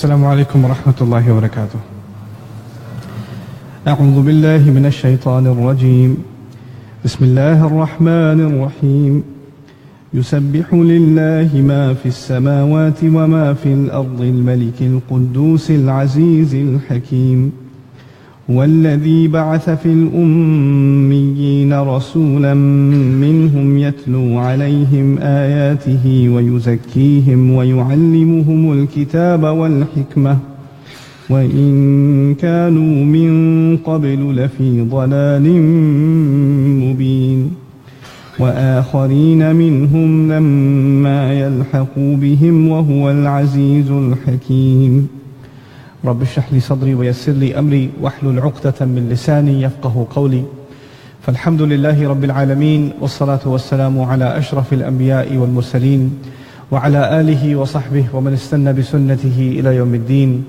السلام عليكم ورحمة الله وبركاته. أعوذ بالله من الشيطان الرجيم. بسم الله الرحمن الرحيم. يسبح لله ما في السماوات وما في الأرض الملك القدوس العزيز الحكيم. هو الذي بعث في الأميين رسولا منهم يتلو عليهم آياته ويزكيهم ويعلمهم الكتاب والحكمة وإن كانوا من قبل لفي ضلال مبين. وآخرين منهم لما يلحقوا بهم وهو العزيز الحكيم. رب اشرح لي صدري ويسر لي أمري واحلل عقدة من لساني يفقه قولي. فالحمد لله رب العالمين والصلاة والسلام على أشرف الأنبياء والمرسلين وعلى آله وصحبه ومن استنى بسنته إلى يوم الدين.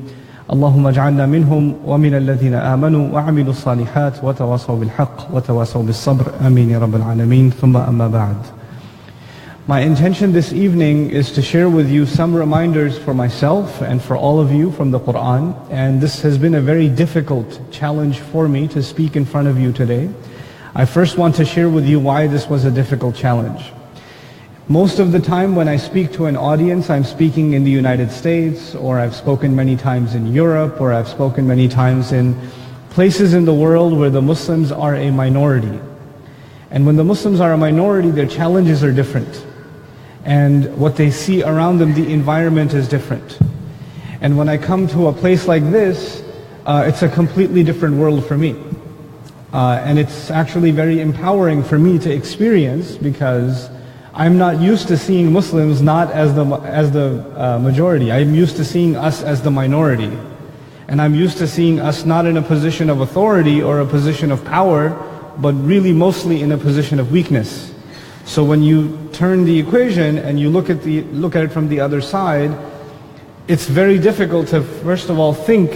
اللهم اجعلنا منهم ومن الذين آمنوا وعملوا الصالحات وتواصوا بالحق وتواصوا بالصبر. آمين يا رب العالمين. ثم أما بعد. My intention this evening is to share with you some reminders for myself and for all of you from the Quran. And this has been a very difficult challenge for me to speak in front of you today. I first want to share with you why this was a difficult challenge. Most of the time when I speak to an audience, I'm speaking in the United States, or I've spoken many times in Europe, or I've spoken many times in places in the world where the Muslims are a minority. And when the Muslims are a minority, their challenges are different. And what they see around them, the environment is different. And when I come to a place like this, it's a completely different world for me. And it's actually very empowering for me to experience, because I'm not used to seeing Muslims not as the majority. I'm used to seeing us as the minority. And I'm used to seeing us not in a position of authority or a position of power, but really mostly in a position of weakness. So when you turn the equation and you look at it from the other side, it's very difficult to first of all think,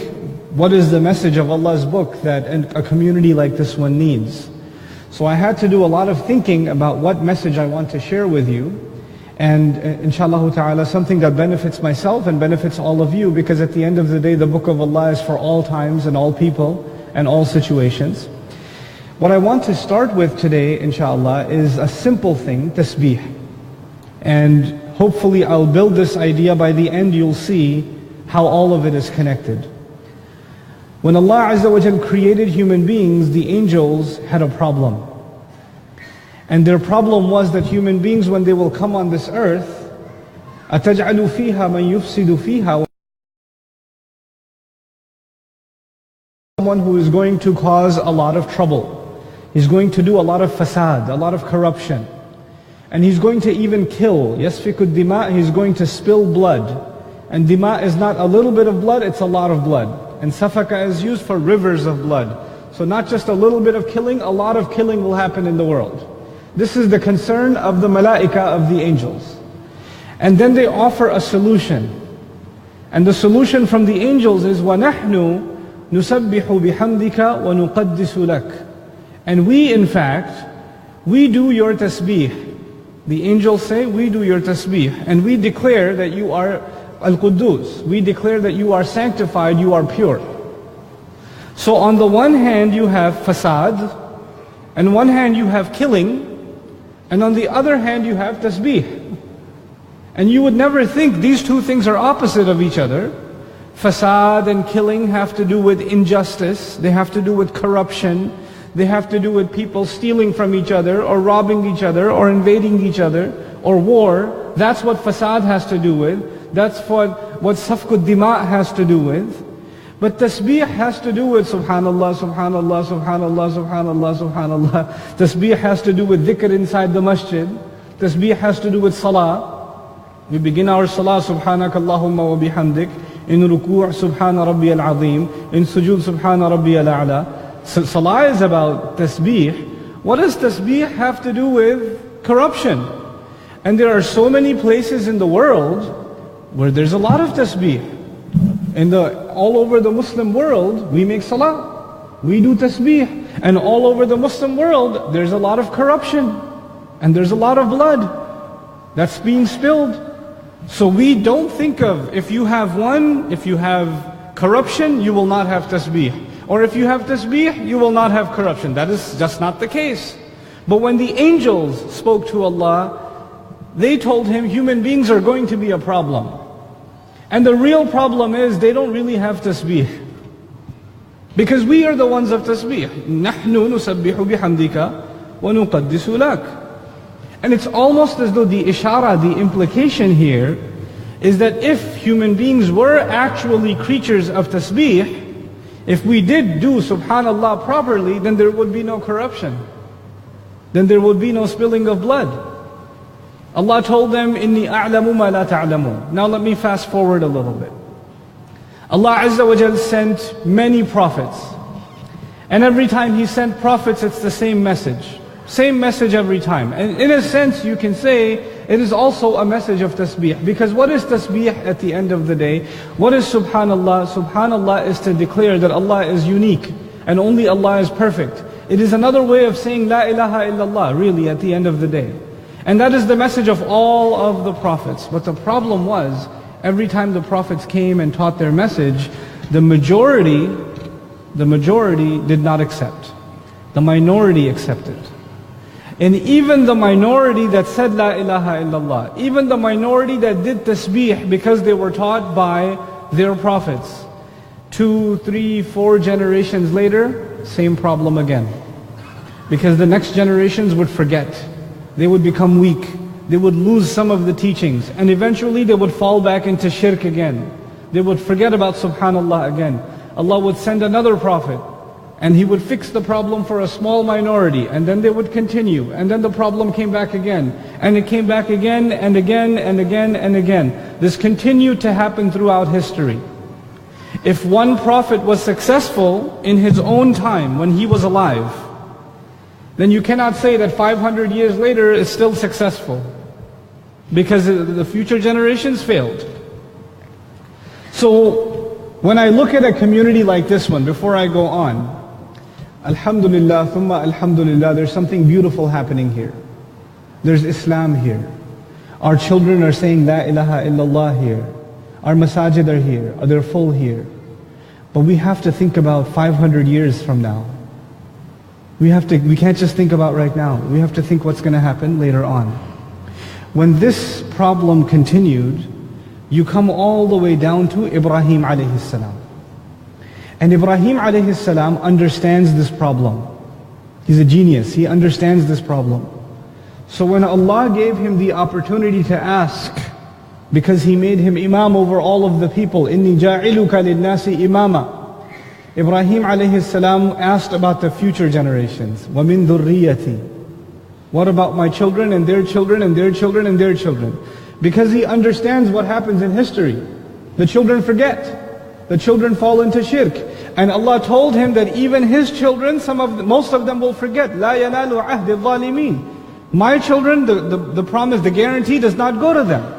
what is the message of Allah's book that a community like this one needs? So I had to do a lot of thinking about what message I want to share with you, and inshallah ta'ala something that benefits myself and benefits all of you, because at the end of the day the book of Allah is for all times and all people and all situations. What I want to start with today, inshallah, is a simple thing, tasbih. And hopefully I'll build this idea. By the end you'll see how all of it is connected. When Allah Azza wa Jal created human beings, the angels had a problem. And their problem was that human beings, when they will come on this earth, أَتَجْعَلُ فِيهَا مَنْ يُفْسِدُ فِيهَا, someone who is going to cause a lot of trouble. He's going to do a lot of fasad, a lot of corruption. And he's going to even kill. يَسْفِكُ الدِّمَاء, he's going to spill blood. And dima is not a little bit of blood, it's a lot of blood. And safaka is used for rivers of blood. So not just a little bit of killing, a lot of killing will happen in the world. This is the concern of the malaika, of the angels. And then they offer a solution. And the solution from the angels is وَنَحْنُ نُسَبِّحُ بِحَمْدِكَ وَنُقَدِّسُ لَكَ. And we, in fact, we do your tasbih. The angels say, we do your tasbih. And we declare that you are al-Quddus. We declare that you are sanctified, you are pure. So on the one hand you have fasad, and one hand you have killing, and on the other hand you have tasbih. And you would never think these two things are opposite of each other. Fasad and killing have to do with injustice, they have to do with corruption, they have to do with people stealing from each other, or robbing each other, or invading each other, or war. That's what fasad has to do with. That's what safkud dima has to do with. But tasbih has to do with subhanallah, subhanallah, subhanallah, subhanallah, subhanallah. Tasbih has to do with dhikr inside the masjid. Tasbih has to do with salah. We begin our salah, subhanak Allahumma wa bihamdik. In ruku' subhana rabbi al-azim. In sujood subhana rabbi al-a'la. So salah is about tasbih. What does tasbih have to do with corruption? And there are so many places in the world where there's a lot of tasbih. All over the Muslim world, we make salah, we do tasbih. And all over the Muslim world, there's a lot of corruption. And there's a lot of blood that's being spilled. So we don't think of, if you have corruption, you will not have tasbih. Or if you have tasbih, you will not have corruption. That is just not the case. But when the angels spoke to Allah, they told him human beings are going to be a problem. And the real problem is they don't really have tasbih. Because we are the ones of tasbih. نَحْنُ نُسَبِّحُ بِحَمْدِكَ وَنُقَدِّسُ لَكَ. And it's almost as though the ishara, the implication here, is that if human beings were actually creatures of tasbih, if we did do subhanallah properly, then there would be no corruption. Then there would be no spilling of blood. Allah told them, إِنِّي أَعْلَمُ مَا لَا تَعْلَمُونَ. Now let me fast forward a little bit. Allah Azza wa Jal sent many prophets. And every time He sent prophets, it's the same message. Same message every time. And in a sense, you can say, it is also a message of tasbih. Because what is tasbih at the end of the day? What is subhanallah? Subhanallah is to declare that Allah is unique and only Allah is perfect. It is another way of saying La ilaha illallah, really, at the end of the day. And that is the message of all of the prophets. But the problem was, every time the prophets came and taught their message, the majority did not accept. The minority accepted. And even the minority that said La ilaha illallah, even the minority that did tasbih because they were taught by their prophets, 2, 3, 4 generations later, same problem again. Because the next generations would forget. They would become weak. They would lose some of the teachings. And eventually they would fall back into shirk again. They would forget about subhanallah again. Allah would send another prophet. And He would fix the problem for a small minority. And then they would continue. And then the problem came back again. And it came back again and again and again and again. This continued to happen throughout history. If one prophet was successful in his own time when he was alive, then you cannot say that 500 years later is still successful. Because the future generations failed. So when I look at a community like this one, before I go on, Alhamdulillah, thumma alhamdulillah, there's something beautiful happening here. There's Islam here. Our children are saying La ilaha illallah here. Our masajid are here, they're full here. But we have to think about 500 years from now. We can't just think about right now. We have to think what's going to happen later on. When this problem continued, you come all the way down to Ibrahim alayhi salam. And Ibrahim alayhi salam understands this problem. He's a genius. He understands this problem. So when Allah gave him the opportunity to ask, because He made him imam over all of the people, إِنِّي جَاعِلُكَ لِلنَّاسِ إِمَامًا, Ibrahim alayhi salam asked about the future generations. وَمِن ذُرِّيَّتِي, what about my children and their children and their children and their children? Because he understands what happens in history. The children forget. The children fall into shirk. And Allah told him that even his children, most of them will forget. لَا يَنَالُ عَهْدِ الظَّالِمِينَ. My children, the promise, the guarantee does not go to them.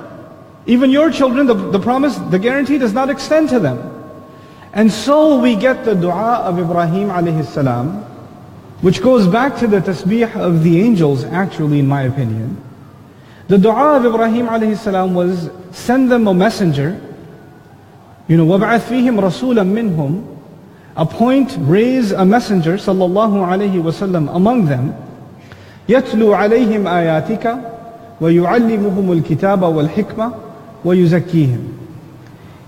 Even your children, the promise, the guarantee does not extend to them. And so we get the Dua'a of Ibrahim alayhi salam, which goes back to the tasbih of the angels, actually, in my opinion. The Dua'a of Ibrahim alayhi salam was, send them a messenger, وَابْعَثْ فِيهِمْ رَسُولًا مِّنْهُمْ, appoint, raise a messenger, sallallahu alayhi wasallam, among them, يَتْلُو عَلَيْهِمْ آيَاتِكَ وَيُعَلِّمُهُمُ الْكِتَابَ وَالْحِكْمَةَ وَيُزَكِّيهِمْ.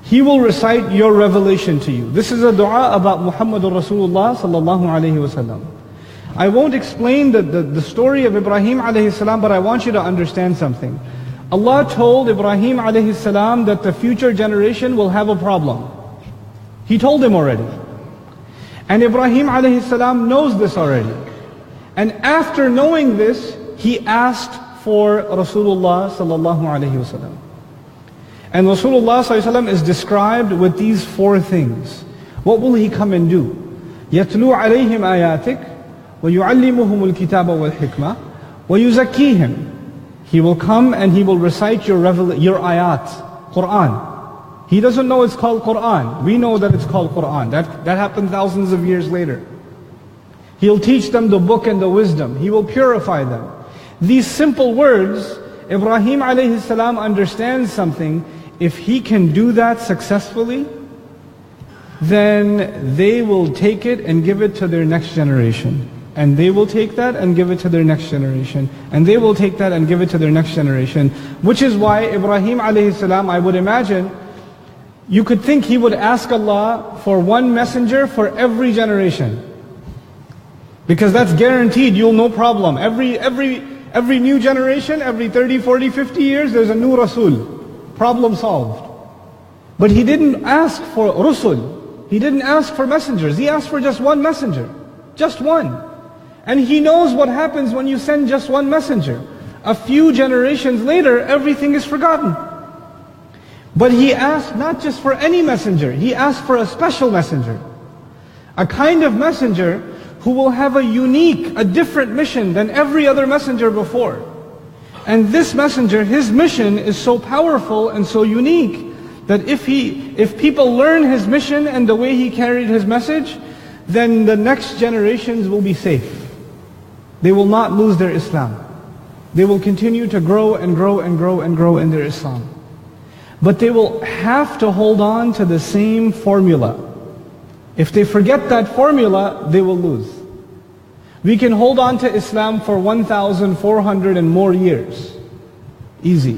He will recite your revelation to you. This is a dua about Muhammadur Rasulullah sallallahu alayhi wasallam. I won't explain the story of Ibrahim alayhi salam, but I want you to understand something. Allah told Ibrahim alayhi salam that the future generation will have a problem. He told him already. And Ibrahim alayhi salam knows this already. And after knowing this, he asked for Rasulullah sallallahu alayhi wasallam. And Rasulullah sallallahu alayhi wasallam is described with these 4 things. What will he come and do? يَتْلُو عَلَيْهِمْ آيَاتِكَ وَيُعَلِّمُهُمُ الْكِتَابَ وَالْحِكْمَةَ وَيُزَكِّيهِمْ. He will come and he will recite your ayat, Quran. He doesn't know it's called Quran. We know that it's called Quran. That happened thousands of years later. He'll teach them the book and the wisdom. He will purify them. These simple words, Ibrahim alayhi salam understands something. If he can do that successfully, then they will take it and give it to their next generation. And they will take that and give it to their next generation. And they will take that and give it to their next generation. Which is why Ibrahim alayhi salam, I would imagine, you could think he would ask Allah for one messenger for every generation. Because that's guaranteed, you'll no problem. Every new generation, every 30, 40, 50 years, there's a new Rasul. Problem solved. But he didn't ask for Rusul. He didn't ask for messengers. He asked for just one messenger. Just one. And he knows what happens when you send just one messenger. A few generations later, everything is forgotten. But he asked not just for any messenger. He asked for a special messenger. A kind of messenger who will have a unique, a different mission than every other messenger before. And this messenger, his mission is so powerful and so unique that if people learn his mission and the way he carried his message, then the next generations will be safe. They will not lose their Islam. They will continue to grow and grow and grow and grow in their Islam. But they will have to hold on to the same formula. If they forget that formula, they will lose. We can hold on to Islam for 1,400 and more years. Easy.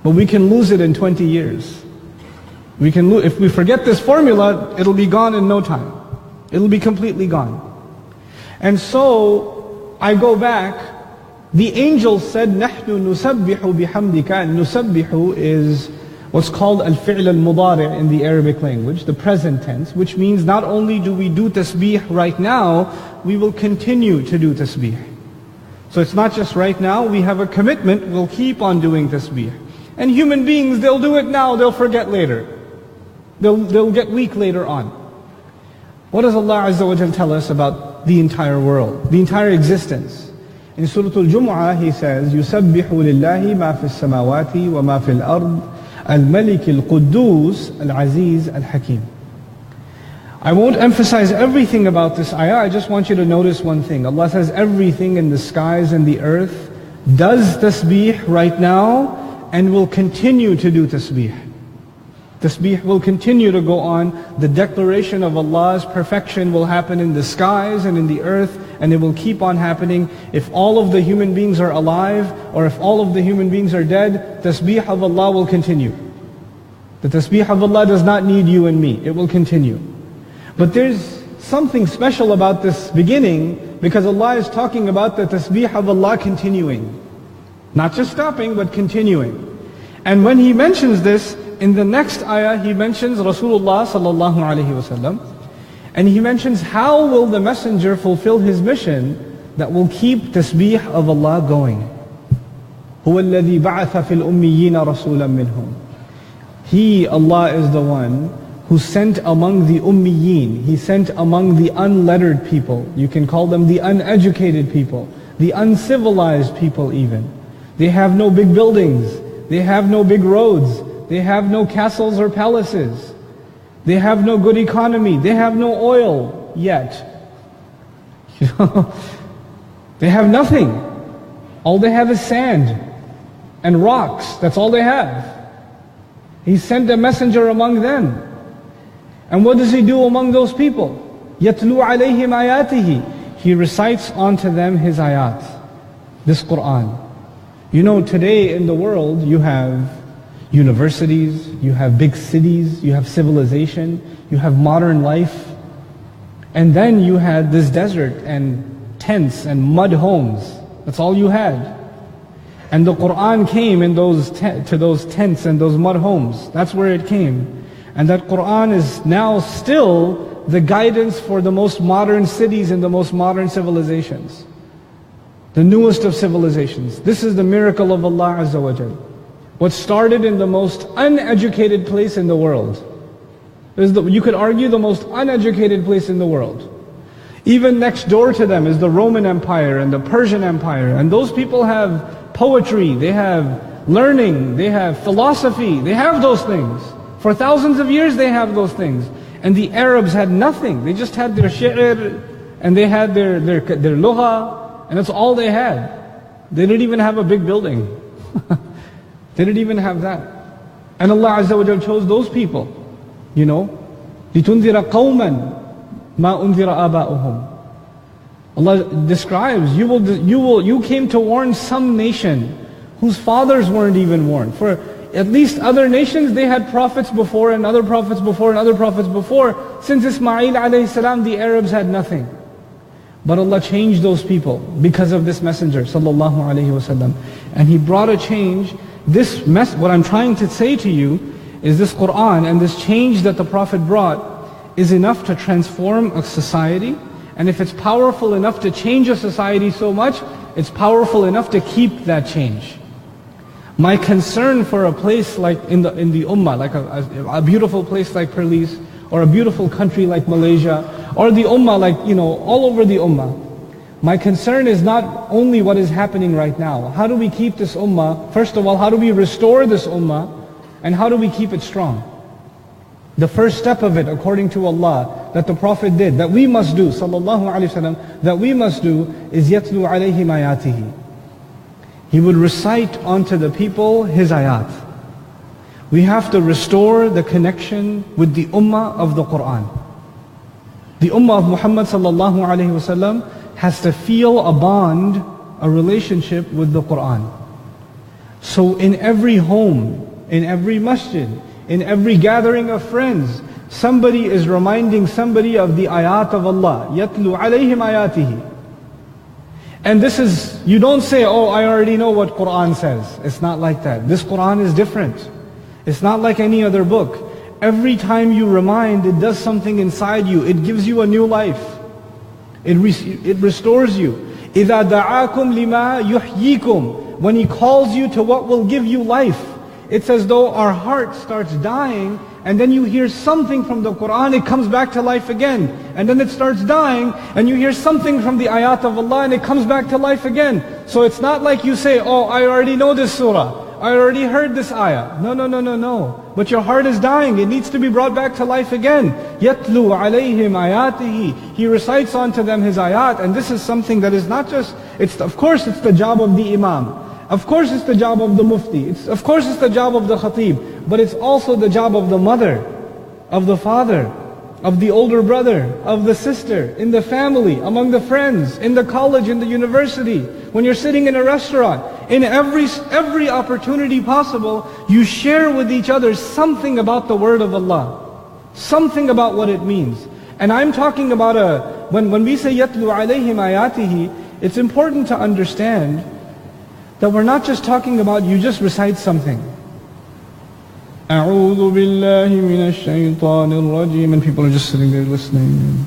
But we can lose it in 20 years. If we forget this formula, it'll be gone in no time. It'll be completely gone. And so, I go back, the angels said, نَحْنُ نُسَبِّحُ بِحَمْدِكَ. And nusabbihu is what's called al-fi'l al-mudari' in the Arabic language, the present tense, which means not only do we do tasbih right now, we will continue to do tasbih. So it's not just right now, we have a commitment, we'll keep on doing tasbih. And human beings, they'll do it now, they'll forget later. They'll get weak later on. What does Allah Azza wa Jal tell us about the entire world, the entire existence? In Surah Jumua'h He says, يُسَبِّحُ لِلَّهِ مَا فِي السَّمَاوَاتِ وَمَا فِي الْأَرْضِ الْمَلِكِ الْقُدُّوسِ الْعَزِيزِ الْحَكِيمِ. I won't emphasize everything about this ayah, I just want you to notice one thing. Allah says everything in the skies and the earth does tasbih right now and will continue to do tasbih. Tasbih will continue to go on. The declaration of Allah's perfection will happen in the skies and in the earth, and it will keep on happening. If all of the human beings are alive, or if all of the human beings are dead, tasbih of Allah will continue. The tasbih of Allah does not need you and me. It will continue. But there's something special about this beginning, because Allah is talking about the tasbih of Allah continuing. Not just stopping, but continuing. And when He mentions this, in the next ayah, He mentions Rasulullah sallallahu alaihi wasallam, and He mentions how will the messenger fulfill his mission that will keep tasbih of Allah going. هُوَ الَّذِي بَعَثَ فِي الْأُمِّيِّينَ رَسُولًا مِّنْهُمْ. He, Allah, is the one who sent among the ummiyin, He sent among the unlettered people. You can call them the uneducated people, the uncivilized people even. They have no big buildings, they have no big roads, they have no castles or palaces. They have no good economy. They have no oil yet. They have nothing. All they have is sand and rocks. That's all they have. He sent a messenger among them. And what does He do among those people? يَتْلُو عَلَيْهِمْ آيَاتِهِ. He recites onto them His ayat, this Qur'an. You know, today in the world you have universities, you have big cities, you have civilization, you have modern life. And then you had this desert and tents and mud homes. That's all you had. And the Qur'an came in to those tents and those mud homes. That's where it came. And that Qur'an is now still the guidance for the most modern cities and the most modern civilizations. The newest of civilizations. This is the miracle of Allah Azza wa Jal. What started in the most uneducated place in the world is you could argue the most uneducated place in the world. Even next door to them is the Roman Empire and the Persian Empire, and those people have poetry, they have learning, they have philosophy, they have those things. For thousands of years they have those things. And the Arabs had nothing. They just had their shi'r and they had their lugha, and that's all they had. They didn't even have a big building. They didn't even have that. And Allah Azza wa Jal chose those people. You know, لِتُنذِرَ قَوْمًا مَا أُنذِرَ آبَاؤُهُمْ. Allah describes, you came to warn some nation whose fathers weren't even warned. For at least other nations, they had prophets before and other prophets before and other prophets before. Since Ismail alayhi salam, the Arabs had nothing. But Allah changed those people because of this messenger sallallahu alayhi wasallam. And He brought a change. What I'm trying to say to you is this Qur'an and this change that the Prophet brought is enough to transform a society. And if it's powerful enough to change a society so much, it's powerful enough to keep that change. My concern for a place like in the Ummah, like a beautiful place like Perlis, or a beautiful country like Malaysia, or the Ummah like, all over the Ummah. My concern is not only what is happening right now. How do we keep this Ummah? First of all, how do we restore this Ummah? And how do we keep it strong? The first step of it, according to Allah, that the Prophet did, that we must do, sallallahu alaihi wasallam, that we must do, is yatlu alayhim ayatihi. He would recite onto the people His ayat. We have to restore the connection with the ummah of the Qur'an. The ummah of Muhammad sallallahu alaihi wasallam has to feel a bond, a relationship with the Qur'an. So in every home, in every masjid, in every gathering of friends, somebody is reminding somebody of the ayat of Allah. يَتْلُو عَلَيْهِمْ آيَاتِهِ. And this is, you don't say, oh, I already know what Qur'an says. It's not like that. This Qur'an is different. It's not like any other book. Every time you remind, it does something inside you. It gives you a new life. It restores you. إِذَا دَعَاكُمْ لِمَا يُحْيِيكُمْ. When He calls you to what will give you life, it's as though our heart starts dying, and then you hear something from the Qur'an, it comes back to life again. And then it starts dying, and you hear something from the ayat of Allah, and it comes back to life again. So it's not like you say, oh, I already know this surah. I already heard this ayah. No. But your heart is dying. It needs to be brought back to life again. يَتْلُو عَلَيْهِمْ آيَاتِهِ. He recites onto them His ayat. And this is something that is not just, of course it's the job of the imam. Of course it's the job of the mufti. Of course it's the job of the khatib. But it's also the job of the mother, of the father, of the older brother, of the sister, in the family, among the friends, in the college, in the university, when you're sitting in a restaurant. In every opportunity possible, you share with each other something about the word of Allah. Something about what it means. And I'm talking about when we say يَتْلُو عَلَيْهِمْ آيَاتِهِ, it's important to understand that we're not just talking about you just recite something. أعوذ بالله من الشيطان الرجيم, and people are just sitting there listening.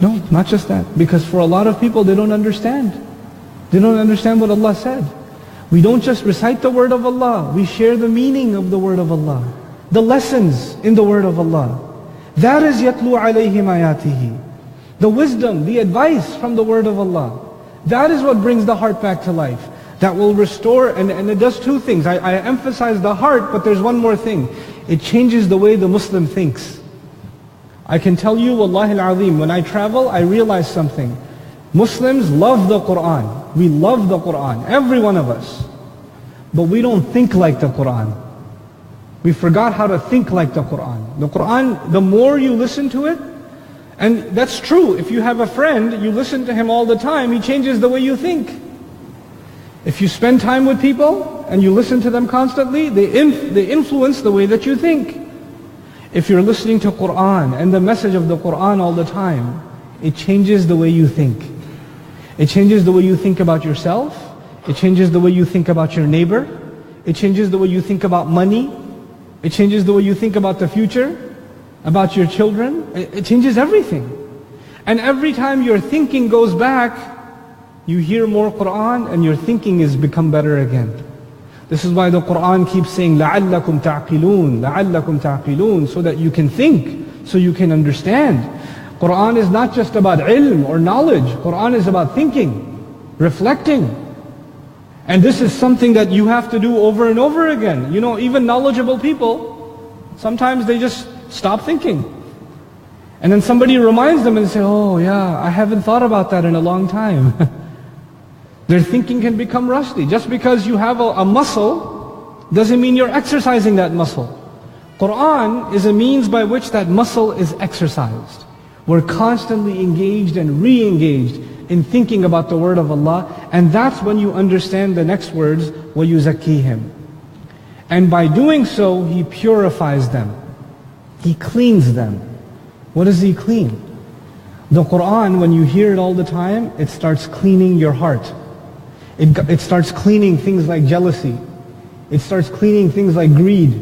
No, not just that. Because for a lot of people, they don't understand. They don't understand what Allah said. We don't just recite the word of Allah. We share the meaning of the word of Allah. The lessons in the word of Allah. That is يَتْلُو عَلَيْهِمْ آيَاتِهِ. The wisdom, the advice from the word of Allah. That is what brings the heart back to life. That will restore, and it does two things. I emphasize the heart, but there's one more thing. It changes the way the Muslim thinks. I can tell you, wallahi al-azim, when I travel, I realize something. Muslims love the Qur'an. We love the Qur'an, every one of us. But we don't think like the Qur'an. We forgot how to think like the Qur'an. The Qur'an, the more you listen to it, and that's true. If you have a friend, you listen to him all the time, he changes the way you think. If you spend time with people and you listen to them constantly, they influence the way that you think. If you're listening to Qur'an and the message of the Qur'an all the time, it changes the way you think. It changes the way you think about yourself. It changes the way you think about your neighbor. It changes the way you think about money. It changes the way you think about the future, about your children. It changes everything. And every time your thinking goes back, you hear more Qur'an and your thinking has become better again. This is why the Qur'an keeps saying, لَعَلَّكُمْ تَعْقِلُونَ لَعَلَّكُمْ تَعْقِلُونَ, so that you can think, so you can understand. Qur'an is not just about ilm or knowledge. Qur'an is about thinking, reflecting. And this is something that you have to do over and over again. You know, even knowledgeable people, sometimes they just stop thinking. And then somebody reminds them and say, oh yeah, I haven't thought about that in a long time. Their thinking can become rusty. Just because you have a muscle doesn't mean you're exercising that muscle. Quran is a means by which that muscle is exercised. We're constantly engaged and re-engaged in thinking about the word of Allah, and that's when you understand the next words, وَيُزَكِّيهِمْ. And by doing so, He purifies them. He cleans them. What does He clean? The Quran, when you hear it all the time, it starts cleaning your heart. It starts cleaning things like jealousy. It starts cleaning things like greed.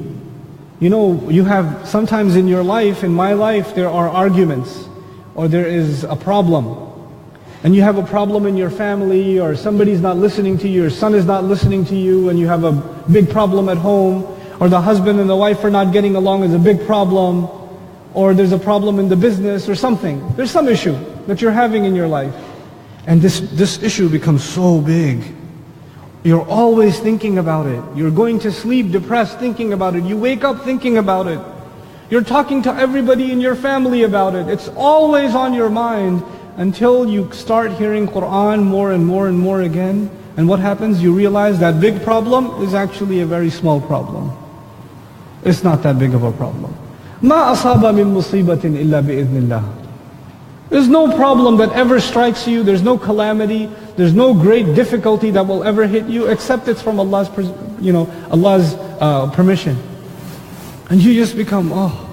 You know, you have sometimes in your life, in my life, there are arguments, or there is a problem. And you have a problem in your family, or somebody's not listening to you, your son is not listening to you, and you have a big problem at home, or the husband and the wife are not getting along is a big problem, or there's a problem in the business or something. There's some issue that you're having in your life. And this issue becomes so big. You're always thinking about it. You're going to sleep depressed thinking about it. You wake up thinking about it. You're talking to everybody in your family about it. It's always on your mind until you start hearing Quran more and more and more again. And what happens? You realize that big problem is actually a very small problem. It's not that big of a problem. مَا أَصَابَ مِن مُصِيبَةٍ إِلَّا بِإِذْنِ اللَّهِ. There's no problem that ever strikes you, there's no calamity, there's no great difficulty that will ever hit you, except it's from Allah's permission. And you just become, وَمَنْ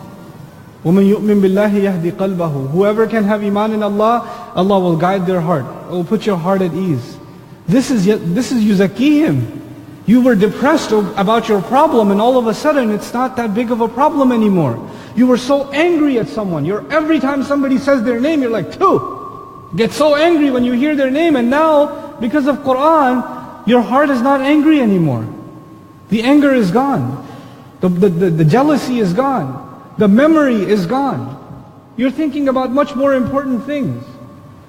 يُؤْمِن بِاللَّهِ يَهْدِ قَلْبَهُ. Whoever can have iman in Allah, Allah will guide their heart. It will put your heart at ease. This is يُزَكِّيهِمْ. You were depressed about your problem, and all of a sudden it's not that big of a problem anymore. You were so angry at someone. Every time somebody says their name, you're like, "Phew!" Get so angry when you hear their name, and now, because of Quran, your heart is not angry anymore. The anger is gone. The jealousy is gone. The memory is gone. You're thinking about much more important things.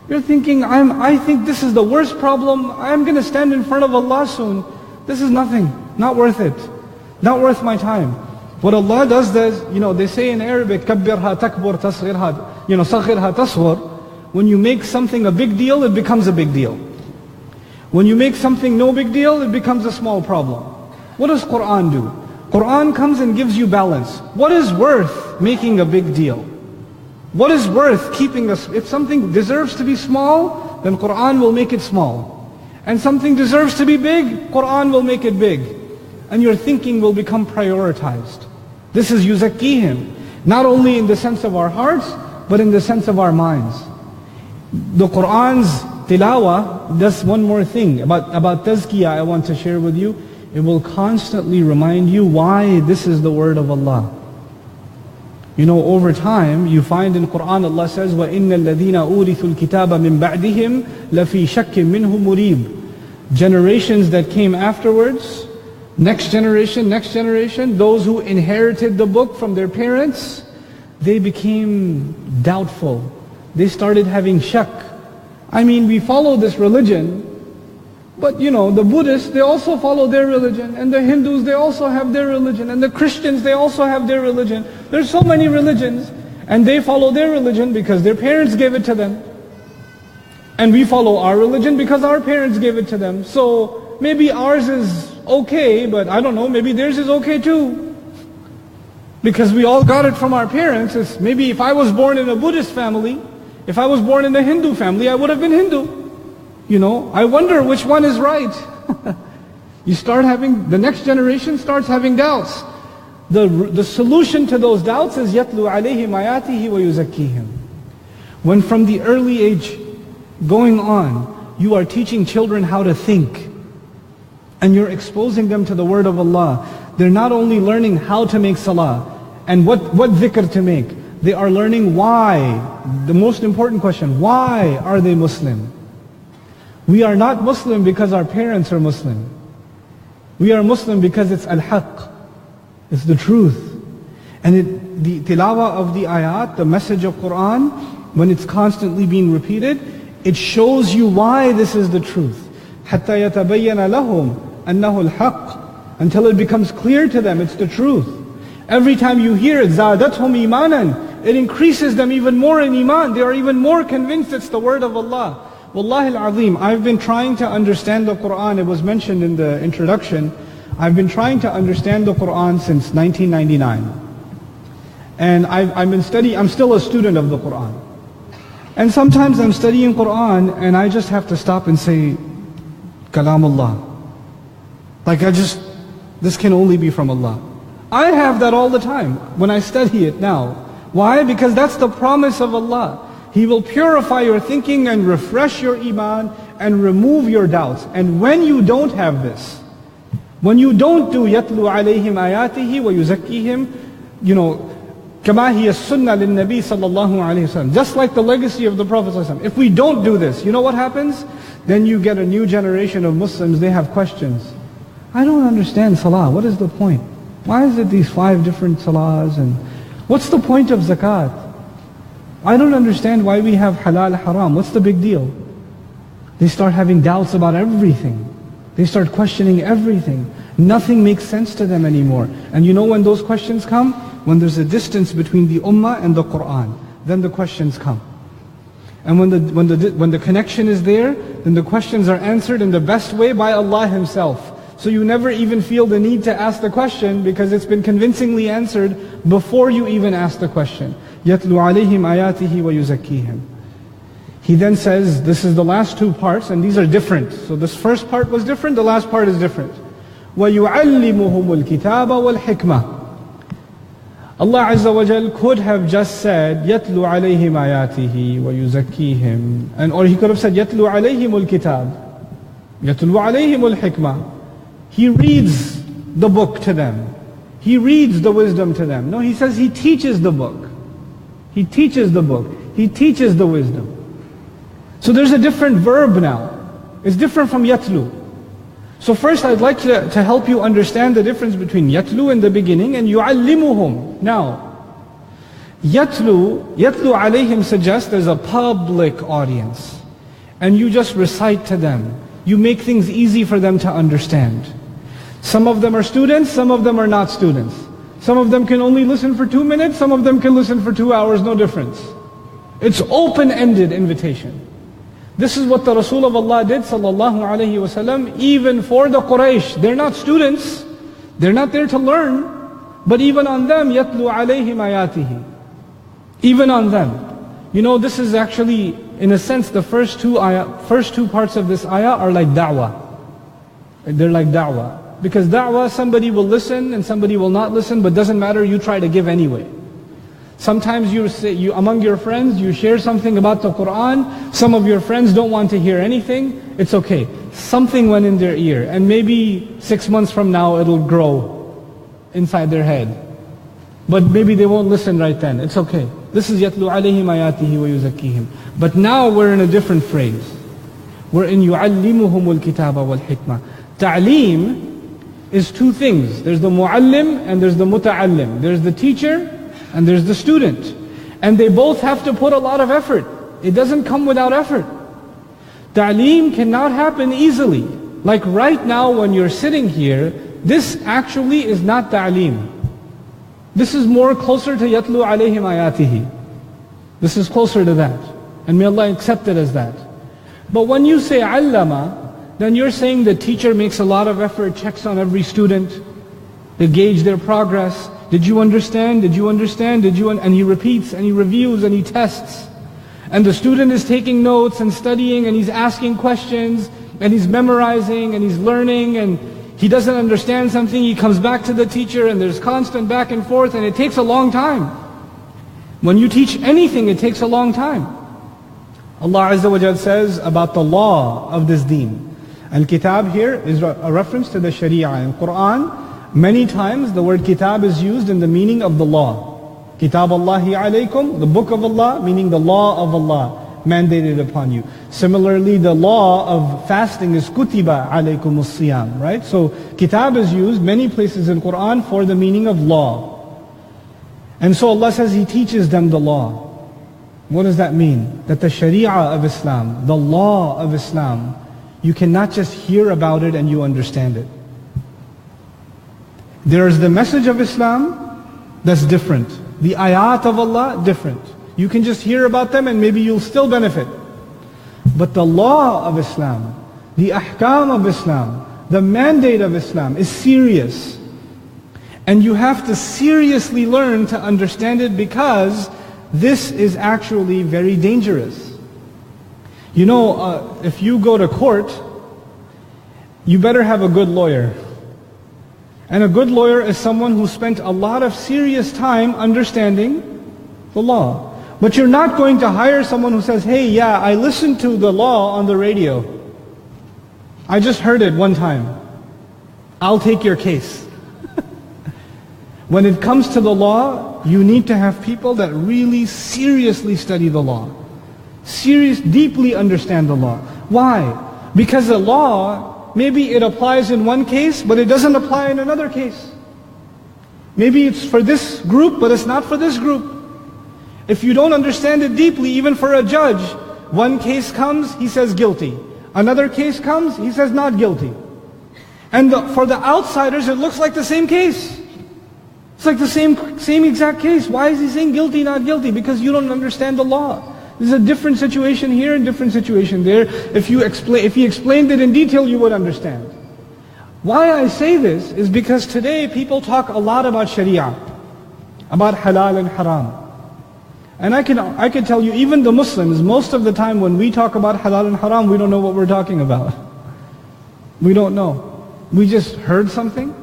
You're thinking, I think this is the worst problem. I'm going to stand in front of Allah soon. This is nothing. Not worth it. Not worth my time. What Allah does, they say in Arabic, كَبِّرْهَا تَكْبُرْ تَصْغِرْهَا صَغِرْهَا تَصْغُرْ. When you make something a big deal, it becomes a big deal. When you make something no big deal, it becomes a small problem. What does Quran do? Quran comes and gives you balance. What is worth making a big deal? What is worth keeping us? If something deserves to be small, then Quran will make it small. And something deserves to be big, Quran will make it big. And your thinking will become prioritized. This is yuzakkihim. Not only in the sense of our hearts, but in the sense of our minds. The Quran's tilawah does one more thing. About tazkiyah I want to share with you. It will constantly remind you why this is the word of Allah. You know, over time, you find in Quran, Allah says, وَإِنَّ الَّذِينَ أُورِثُوا الْكِتَابَ مِن بَعْدِهِمْ لَفِي شَكٍّ مِّنْهُ مُرِيبٍ. Generations that came afterwards, next generation, those who inherited the book from their parents, they became doubtful. They started having shak. I mean, we follow this religion, but the Buddhists, they also follow their religion, and the Hindus, they also have their religion, and the Christians, they also have their religion. There's so many religions, and they follow their religion because their parents gave it to them. And we follow our religion because our parents gave it to them. So maybe ours is okay, but I don't know, maybe theirs is okay too. Because we all got it from our parents. Maybe if I was born in a Buddhist family, if I was born in a Hindu family, I would have been Hindu. I wonder which one is right. The next generation starts having doubts. The solution to those doubts is يَتْلُو عَلَيْهِمْ آيَاتِهِ وَيُزَكِّيهِمْ. When from the early age going on, you are teaching children how to think, and you're exposing them to the word of Allah, they're not only learning how to make salah, and what dhikr to make, they are learning why. The most important question, why are they Muslim? We are not Muslim because our parents are Muslim. We are Muslim because it's al-haq. It's the truth. And the tilawah of the ayat, the message of Quran, when it's constantly being repeated, it shows you why this is the truth. حَتَّى يَتَبَيَّنَ لَهُمْ أَنَّهُ الْحَقِّ. Until it becomes clear to them, it's the truth. Every time you hear it, زَادَتْهُمْ إِيمَانًا, it increases them even more in iman. They are even more convinced it's the word of Allah. Wallahi al-azim, I've been trying to understand the Quran. It was mentioned in the introduction. I've been trying to understand the Quran since 1999. And I'm still a student of the Quran. And sometimes I'm studying Quran and I just have to stop and say, Kalamullah. Like this can only be from Allah. I have that all the time when I study it now. Why? Because that's the promise of Allah. He will purify your thinking and refresh your iman and remove your doubts. And when you don't have this, when you don't do يَتْلُو عَلَيْهِمْ آيَاتِهِ وَيُزَكِّيهِمْ, كَمَا هِيَ السُنَّةِ لِلنَّبِي صلى الله عليه وسلم. Just like the legacy of the Prophet صلى الله عليه وسلم. If we don't do this, you know what happens? Then you get a new generation of Muslims, they have questions. I don't understand salah, what is the point? Why is it these 5 different salahs? And what's the point of zakat? I don't understand why we have halal, haram. What's the big deal? They start having doubts about everything. They start questioning everything. Nothing makes sense to them anymore. And you know when those questions come? When there's a distance between the ummah and the Quran. Then the questions come. And when the connection is there, then the questions are answered in the best way by Allah Himself. So you never even feel the need to ask the question because it's been convincingly answered before you even ask the question. يَتْلُو عَلَيْهِمْ آيَاتِهِ وَيُزَكِّيهِمْ. He then says, this is the last 2 parts and these are different. So this first part was different, the last part is different. وَيُعَلِّمُهُمُ الْكِتَابَ وَالْحِكْمَةِ. Allah Azza wa Jal could have just said, يَتْلُو عَلَيْهِمْ آيَاتِهِ وَيُزَكِّيهِمْ. And or He could have said, يَتْلُو عَلَيْهِمُ الْكِتَابِ يَتْلُو عَلَيْهِمُ الْحِكْمَةِ. He reads the book to them. He reads the wisdom to them. No, He says He teaches the book. He teaches the book. He teaches the wisdom. So there's a different verb now. It's different from yatlu. So first I'd like to help you understand the difference between yatlu in the beginning and yu'allimuhum. Now, yatlu alayhim suggests there's a public audience. And you just recite to them. You make things easy for them to understand. Some of them are students, some of them are not students. Some of them can only listen for 2 minutes, some of them can listen for 2 hours, no difference. It's open-ended invitation. This is what the Rasul of Allah did, sallallahu alayhi wasallam, even for the Quraysh. They're not students, they're not there to learn, but even on them, yatlu alayhim ayatihi. Even on them. You know, this is actually, in a sense, the first two parts of this ayah are like da'wah. They're like da'wah. Because da'wah, somebody will listen and somebody will not listen, but doesn't matter, you try to give anyway. Sometimes you among your friends, you share something about the Quran, some of your friends don't want to hear anything, it's okay. Something went in their ear, and maybe 6 months from now it'll grow inside their head. But maybe they won't listen right then, it's okay. This is يَتْلُو عَلَيْهِمْ آيَاتِهِ وَيُزَكِّيهِمْ. But now we're in a different phrase. We're in يُعَلِّمُهُمُ الْكِتَابَ وَالْحِكْمَةِ. Ta'aleem is 2 things. There's the muallim and there's the muta'allim. There's the teacher and there's the student. And they both have to put a lot of effort. It doesn't come without effort. Ta'aleem cannot happen easily. Like right now when you're sitting here, this actually is not ta'aleem. This is more closer to yatlu alayhim ayatihi. This is closer to that. And may Allah accept it as that. But when you say allama, then you're saying the teacher makes a lot of effort, checks on every student, to gauge their progress. Did you understand? Did you understand? And he repeats and he reviews and he tests. And the student is taking notes and studying and he's asking questions and he's memorizing and he's learning, and he doesn't understand something, he comes back to the teacher and there's constant back and forth, and it takes a long time. When you teach anything, it takes a long time. Allah Azza wa Jal says about the law of this deen. Al-Kitab here is a reference to the Sharia. In Quran, many times the word Kitab is used in the meaning of the law. Kitab Allahi alaykum, the book of Allah, meaning the law of Allah mandated upon you. Similarly, the law of fasting is Kutiba alaykum as-siyam, right? So Kitab is used many places in Quran for the meaning of law. And so Allah says He teaches them the law. What does that mean? That the Sharia of Islam, the law of Islam, you cannot just hear about it and you understand it. There is the message of Islam that's different. The ayat of Allah, different. You can just hear about them and maybe you'll still benefit. But the law of Islam, the ahkam of Islam, the mandate of Islam is serious. And you have to seriously learn to understand it, because this is actually very dangerous. You know, if you go to court, you better have a good lawyer. And a good lawyer is someone who spent a lot of serious time understanding the law. But you're not going to hire someone who says, hey, yeah, I listened to the law on the radio. I just heard it one time. I'll take your case. When it comes to the law, you need to have people that really seriously study the law. Deeply understand the law. Why? Because the law, maybe it applies in one case, but it doesn't apply in another case. Maybe it's for this group, but it's not for this group. If you don't understand it deeply, even for a judge, one case comes, he says guilty. Another case comes, he says not guilty. And for the outsiders, it looks like the same case. It's like the same exact case. Why is he saying guilty, not guilty? Because you don't understand the law. There's a different situation here and different situation there. If he explained it in detail, you would understand. Why I say this is because today people talk a lot about Sharia, about halal and haram. And I can tell you, even the Muslims, most of the time when we talk about halal and haram, we don't know what we're talking about. We don't know. We just heard something.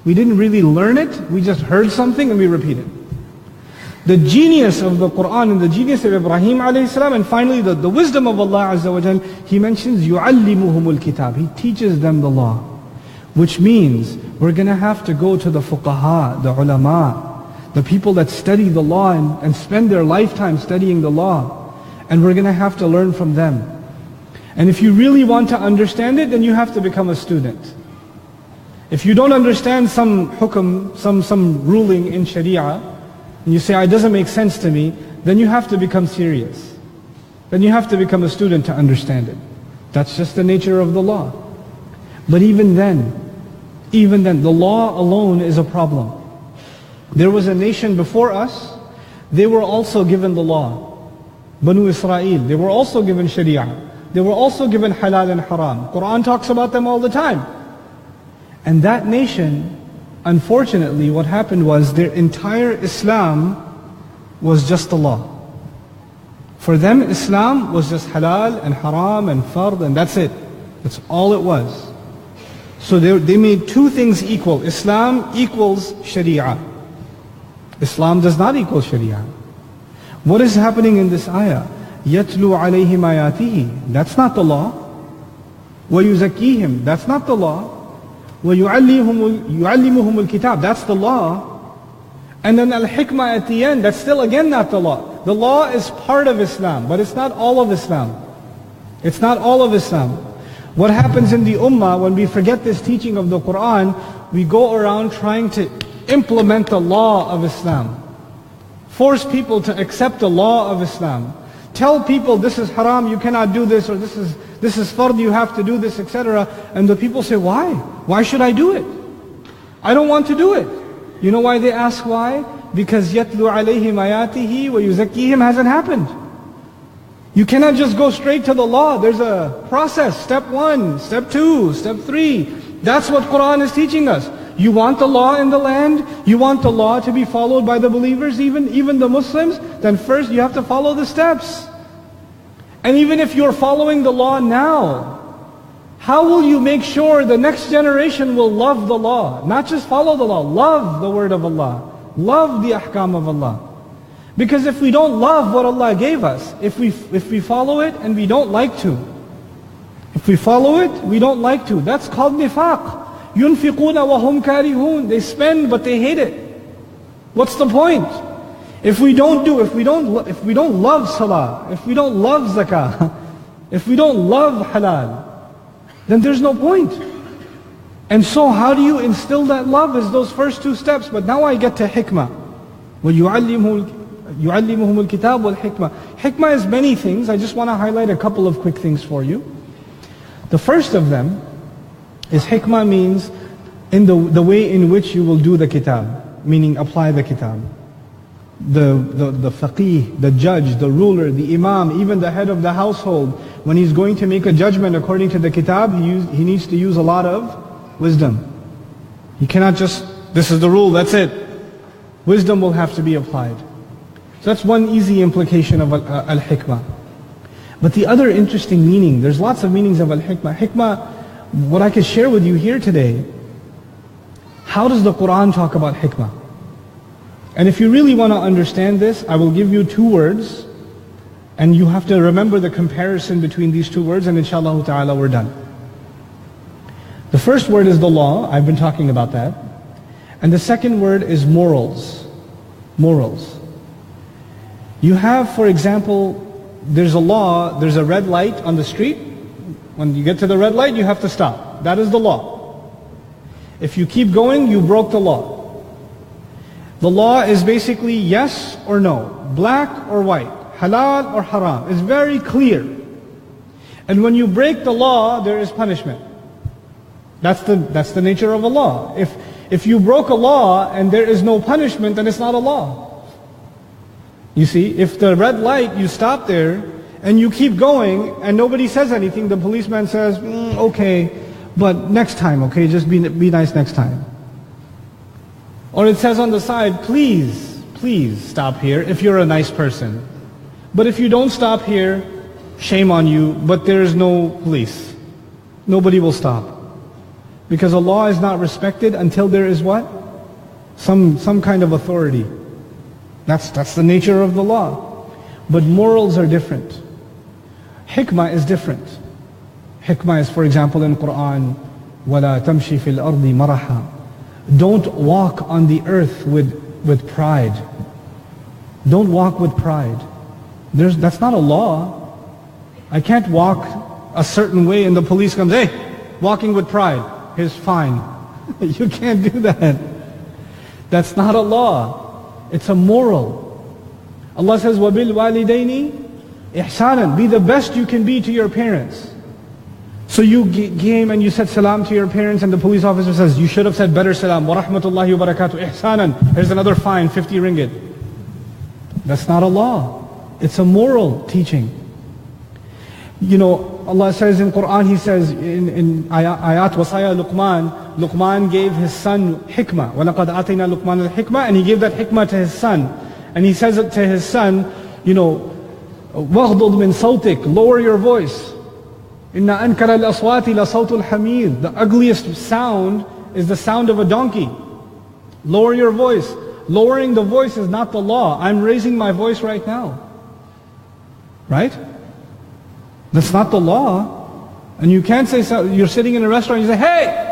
We didn't really learn it. We just heard something and we repeat it. The genius of the Quran and the genius of Ibrahim alayhi salam, and finally the wisdom of Allah Azza wa Jal, He mentions يُعَلِّمُهُمُ الْكِتَابِ. He teaches them the law. Which means we're going to have to go to the fuqaha, the ulama, the people that study the law and spend their lifetime studying the law. And we're going to have to learn from them. And if you really want to understand it, then you have to become a student. If you don't understand some hukum, some ruling in Sharia, and you say, it doesn't make sense to me, then you have to become serious. Then you have to become a student to understand it. That's just the nature of the law. But even then, the law alone is a problem. There was a nation before us, they were also given the law. Banu Israel, they were also given Sharia. They were also given halal and haram. Quran talks about them all the time. And that nation, unfortunately, what happened was their entire Islam was just the law. For them, Islam was just halal and haram and fard, and that's it. That's all it was. So they made two things equal. Islam equals Sharia. Islam does not equal Sharia. What is happening in this ayah? يَتْلُو عَلَيْهِمْ آيَاتِهِ. That's not the law. وَيُزَكِّيهِمْ. That's not the law. وَيُعَلِّمُهُمُ الْكِتَابِ. That's the law. And then al-hikmah at the end, that's still again not the law. The law is part of Islam, but it's not all of Islam. It's not all of Islam. What happens in the ummah when we forget this teaching of the Quran, we go around trying to implement the law of Islam. Force people to accept the law of Islam. Tell people this is haram, you cannot do this, or this is fard, you have to do this, etc. And the people say, why? Why should I do it? I don't want to do it. You know why they ask why? Because يَتْلُو عَلَيْهِمْ آيَاتِهِ وَيُزَكِّيهِمْ hasn't happened. You cannot just go straight to the law. There's a process. Step 1, step 2, step 3. That's what Quran is teaching us. You want the law in the land? You want the law to be followed by the believers, even the Muslims? Then first you have to follow the steps. And even if you're following the law now, how will you make sure the next generation will love the law? Not just follow the law, love the word of Allah. Love the ahkam of Allah. Because if we don't love what Allah gave us, if we follow it and we don't like to, if we follow it, we don't like to, that's called nifaq. يُنْفِقُونَ وَهُمْ كَارِهُونَ. They spend but they hate it. What's the point? If we don't love salah, if we don't love zakah, if we don't love halal, then there's no point. And so how do you instill that love is those first two steps. But now I get to hikmah. وَيُعَلِّمُهُمُ الْكِتَابُ وَالْحِكْمَةِ. Hikmah is many things. I just want to highlight a couple of quick things for you. The first of them is hikmah means in the way in which you will do the kitab, meaning apply the kitab. The faqih, the judge, the ruler, the imam, even the head of the household, when he's going to make a judgment according to the kitab, he needs to use a lot of wisdom. He cannot just, this is the rule, that's it. Wisdom will have to be applied. So that's one easy implication of al-hikmah. But the other interesting meaning, there's lots of meanings of al-hikmah. Hikmah, what I could share with you here today, how does the Quran talk about hikmah? And if you really want to understand this, I will give you two words, and you have to remember the comparison between these two words, and inshallah ta'ala we're done. The first word is the law, I've been talking about that. And the second word is morals. Morals. You have, for example, there's a law, there's a red light on the street. When you get to the red light, you have to stop. That is the law. If you keep going, you broke the law. The law is basically yes or no, black or white, halal or haram. It's very clear. And when you break the law, there is punishment. That's the nature of a law. If you broke a law and there is no punishment, then it's not a law. You see, if the red light, you stop there, and you keep going, and nobody says anything, the policeman says, okay, but next time, okay, just be nice next time. Or it says on the side, please stop here if you're a nice person. But if you don't stop here, shame on you, but there is no police. Nobody will stop. Because a law is not respected until there is what? Some kind of authority. That's the nature of the law. But morals are different. Hikmah is different. Hikmah is, for example, in Quran, وَلَا تَمْشِي فِي الْأَرْضِ مَرَحًا. Don't walk on the earth with pride. Don't walk with pride. That's not a law. I can't walk a certain way and the police comes, hey, walking with pride. Here's fine. You can't do that. That's not a law. It's a moral. Allah says, وَبِالْوَالِدَيْنِ إِحْسَانًا. Be the best you can be to your parents. So you came and you said salam to your parents and the police officer says, you should have said better salam. Wa rahmatullahi wa barakatuh. Ihsanan. Here's another fine, 50 ringgit. That's not a law. It's a moral teaching. You know, Allah says in Quran, He says in ayat wasaya Luqman gave his son hikmah. وَلَقَدْ آتَيْنَا لُقْمَانَ الْحِكْمَةِ. And he gave that hikmah to his son. And he says it to his son, you know, وَغْضُضْ مِنْ صَوْتِكَ. Lower your voice. إِنَّ أَنْكَرَ الْأَصْوَاتِ لَصَوْتُ الْحَمِيرِ. The ugliest sound is the sound of a donkey. Lower your voice. Lowering the voice is not the law. I'm raising my voice right now. Right? That's not the law. And you can't say, you're sitting in a restaurant, you say, hey!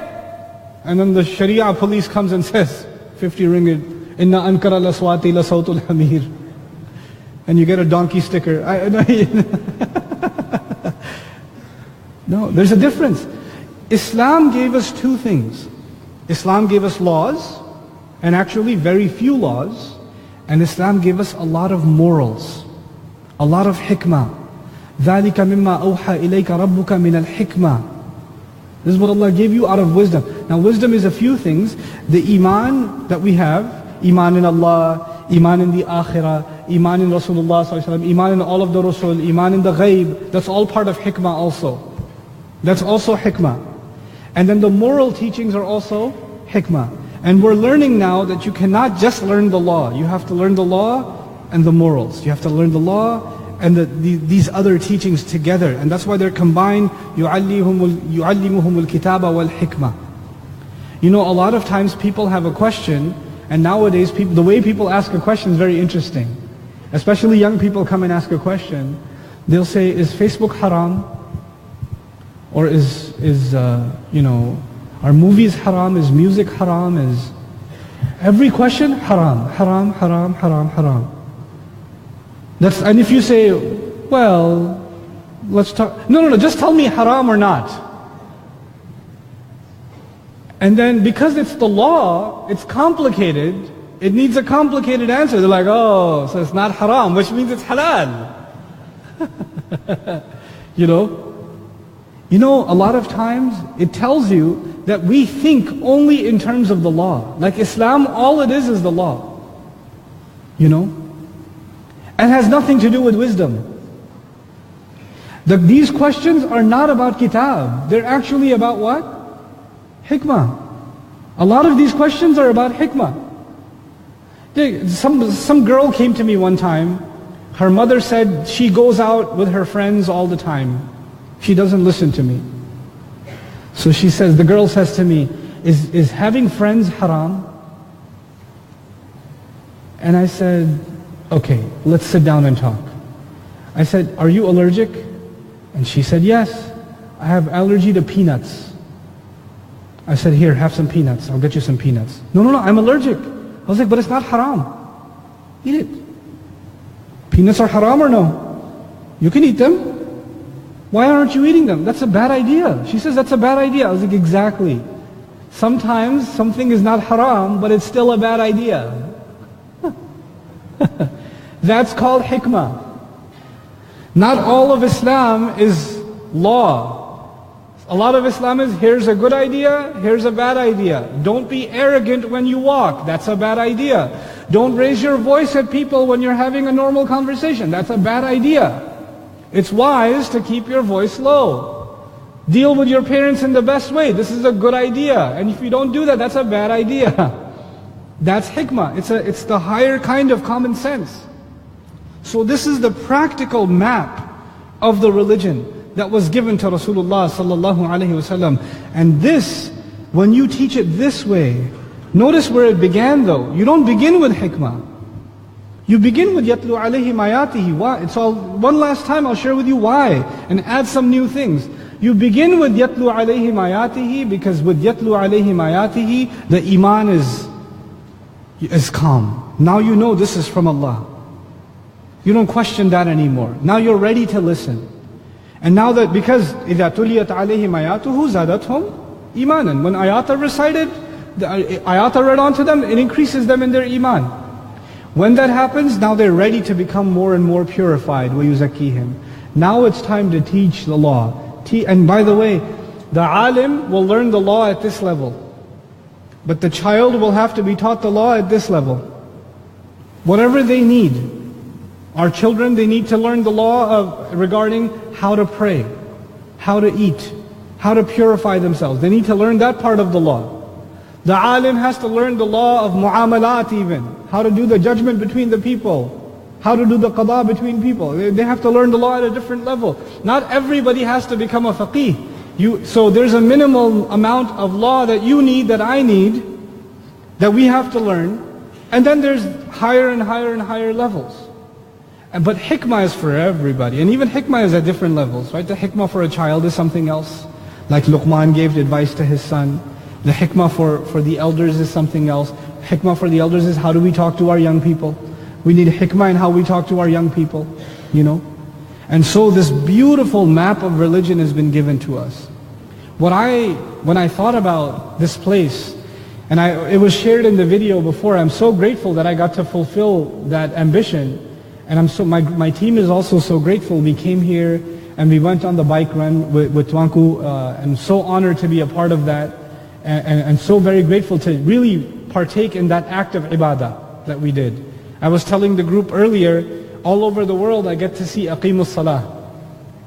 And then the Sharia police comes and says, 50 ringgit, Inna ankara laswati la sawtul hamir. And you get a donkey sticker. No, there's a difference. Islam gave us two things. Islam gave us laws, and actually very few laws. And Islam gave us a lot of morals, a lot of hikmah. ذَلِكَ مِمَّا أَوْحَى إِلَيْكَ رَبُّكَ مِنَ الْحِكْمَةِ. This is what Allah gave you out of wisdom. Now wisdom is a few things. The iman that we have, iman in Allah, iman in the akhirah, iman in Rasulullah sallallahu alaihi wasallam, iman in all of the Rasul, iman in the ghaib, that's all part of hikmah also. That's also hikmah. And then the moral teachings are also hikmah. And we're learning now that you cannot just learn the law. You have to learn the law and the morals. You have to learn the law and these other teachings together. And that's why they're combined. يُعَلِّمُهُمُ الْكِتَابَ وَالْحِكْمَةِ. You know, a lot of times people have a question, and nowadays the way people ask a question is very interesting. Especially young people come and ask a question. They'll say, is Facebook haram? Or are movies haram? Is music haram? Is every question haram, haram, haram, haram, haram. And if you say, well, let's talk, no, just tell me haram or not. And then because it's the law, it's complicated, it needs a complicated answer. They're like, oh, so it's not haram, which means it's halal. You know, a lot of times it tells you that we think only in terms of the law. Like Islam, all it is the law. You know? And has nothing to do with wisdom. These questions are not about kitab. They're actually about what? Hikmah. A lot of these questions are about hikmah. Some girl came to me one time. Her mother said she goes out with her friends all the time. She doesn't listen to me. So she says, the girl says to me, is having friends haram? And I said, okay, let's sit down and talk. I said, are you allergic? And she said, yes, I have allergy to peanuts. I said, here, have some peanuts. I'll get you some peanuts. No, I'm allergic. I was like, but it's not haram. Eat it. Peanuts are haram or no? You can eat them. Why aren't you eating them? That's a bad idea. She says, that's a bad idea. I was like, exactly. Sometimes something is not haram, but it's still a bad idea. That's called hikmah. Not all of Islam is law. A lot of Islam is, here's a good idea, here's a bad idea. Don't be arrogant when you walk. That's a bad idea. Don't raise your voice at people when you're having a normal conversation. That's a bad idea. It's wise to keep your voice low. Deal with your parents in the best way. This is a good idea. And if you don't do that, that's a bad idea. That's hikmah. It's the higher kind of common sense. So this is the practical map of the religion that was given to Rasulullah sallallahu alaihi wasallam. And this, when you teach it this way, notice where it began though. You don't begin with hikmah. You begin with yatlu alayhim ayatihi. Why? It's all, one last time I'll share with you why, and add some new things. You begin with yatlu alayhim ayatihi because with yatlu alayhim ayatihi, the iman is calm. Now you know this is from Allah. You don't question that anymore. Now you're ready to listen. And now that, because إِذَا تُلِيَتْ عَلَيْهِمْ آيَاتُهُ زَادَتْهُمْ إِيمَانًا. When ayat are recited, the ayat are read onto them, it increases them in their iman. When that happens, now they're ready to become more and more purified. وَيُزَكِّيهِمْ. Now it's time to teach the law. And by the way, the alim will learn the law at this level. But the child will have to be taught the law at this level. Whatever they need. Our children, they need to learn the law regarding how to pray, how to eat, how to purify themselves. They need to learn that part of the law. The alim has to learn the law of mu'amalat even, how to do the judgment between the people, how to do the qada between people. They have to learn the law at a different level. Not everybody has to become a faqih. So there's a minimal amount of law that you need, that I need, that we have to learn. And then there's higher and higher and higher levels. But hikmah is for everybody, and even hikmah is at different levels, right? The hikmah for a child is something else, like Luqman gave advice to his son. The hikmah for the elders is something else. Hikmah for the elders is how do we talk to our young people. We need hikmah in how we talk to our young people, you know. And so this beautiful map of religion has been given to us. When I thought about this place, and it was shared in the video before, I'm so grateful that I got to fulfill that ambition. And my team is also so grateful. We came here and we went on the bike run with Tuanku, and so honored to be a part of that, and so very grateful to really partake in that act of ibadah that we did. I was telling the group earlier, all over the world I get to see aqimus salah,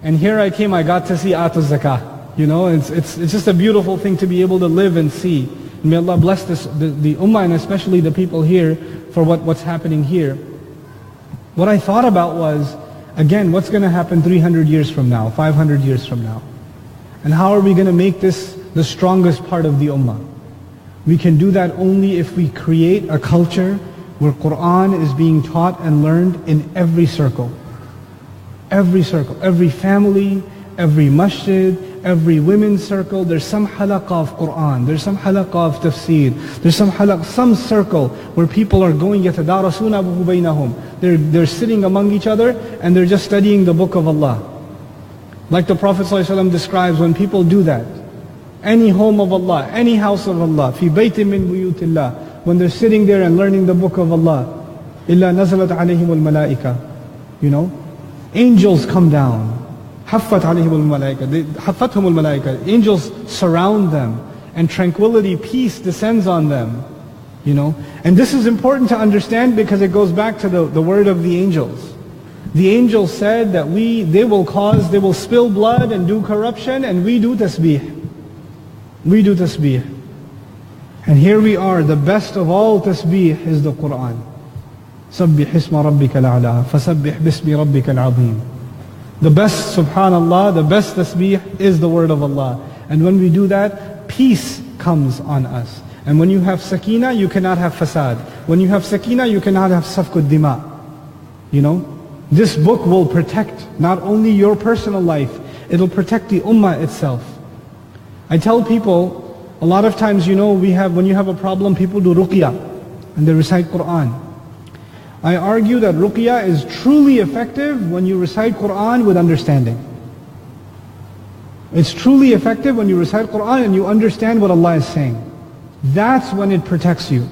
and here I came, I got to see atuz zakah. You know, it's just a beautiful thing to be able to live and see. And may Allah bless the ummah, and especially the people here for what's happening here. What I thought about was, again, what's going to happen 300 years from now, 500 years from now? And how are we going to make this the strongest part of the ummah? We can do that only if we create a culture where Qur'an is being taught and learned in every circle. Every circle, every family, every masjid, every women's circle, there's some halaqah of Qur'an, there's some halaqah of tafsir, there's some circle where people are going yatadarasuna bainahum. They're sitting among each other and they're just studying the book of Allah. Like the Prophet ﷺ describes, when people do that, any home of Allah, any house of Allah, fi baytin min buyutillah, when they're sitting there and learning the book of Allah, illa nazalat alayhim al-malaika, you know, angels come down. Haffat alayhim al-malaika, haffathum al-malaika. Angels surround them, and tranquility, peace descends on them. You know, and this is important to understand because it goes back to the word of the angels. The angels said that they will spill blood and do corruption, and we do tasbih. We do tasbih. And here we are, the best of all tasbih is the Quran. سَبِّحِ اسْمَ رَبِّكَ الْأَعْلَى فَسَبِّحْ بِاسْمِ رَبِّكَ الْعَظِيمِ. The best, subhanallah, the best tasbih is the word of Allah. And when we do that, peace comes on us. And when you have sakina, you cannot have fasad. When you have sakina, you cannot have safkud dima. You know, this book will protect not only your personal life, it'll protect the ummah itself. I tell people, a lot of times, you know, when you have a problem, people do ruqyah and they recite Quran. I argue that ruqyah is truly effective when you recite Quran with understanding. It's truly effective when you recite Quran and you understand what Allah is saying. That's when it protects you.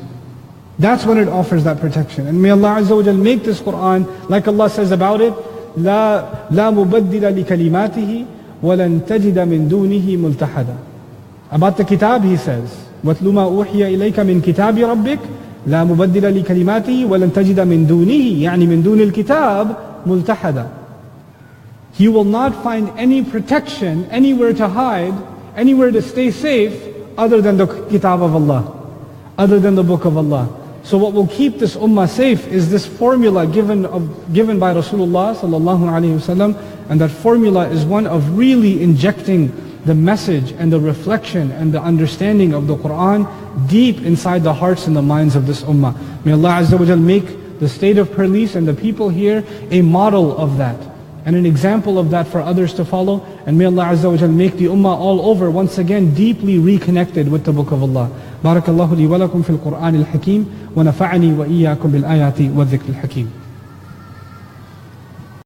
That's when it offers that protection. And may Allah Azza wa Jal make this Quran, like Allah says about it, لا مبدل لكلماته ولن تجد من دونه ملتحدا. About the kitab he says, وَاتْلُ مَا أُوحِيَ إِلَيْكَ مِنْ كِتَابِ رَبِّكَ لا مبدل لكلماته ولن تجد من دونه يعني من دون الكتاب ملتحدا. You will not find any protection, anywhere to hide, anywhere to stay safe other than the kitab of Allah, other than the book of Allah. So what will keep this ummah safe is this formula given by Rasulullah sallallahu alaihi wasallam, and that formula is one of really injecting the message and the reflection and the understanding of the Quran deep inside the hearts and the minds of this ummah. May Allah Azza wa Jal make the state of Perlis and the people here a model of that and an example of that for others to follow. And may Allah Azza wa Jal make the ummah all over once again deeply reconnected with the book of Allah. بارك الله لي ولكم في القرآن الحكيم ونفعني وإياكم بالآيات والذكر الحكيم.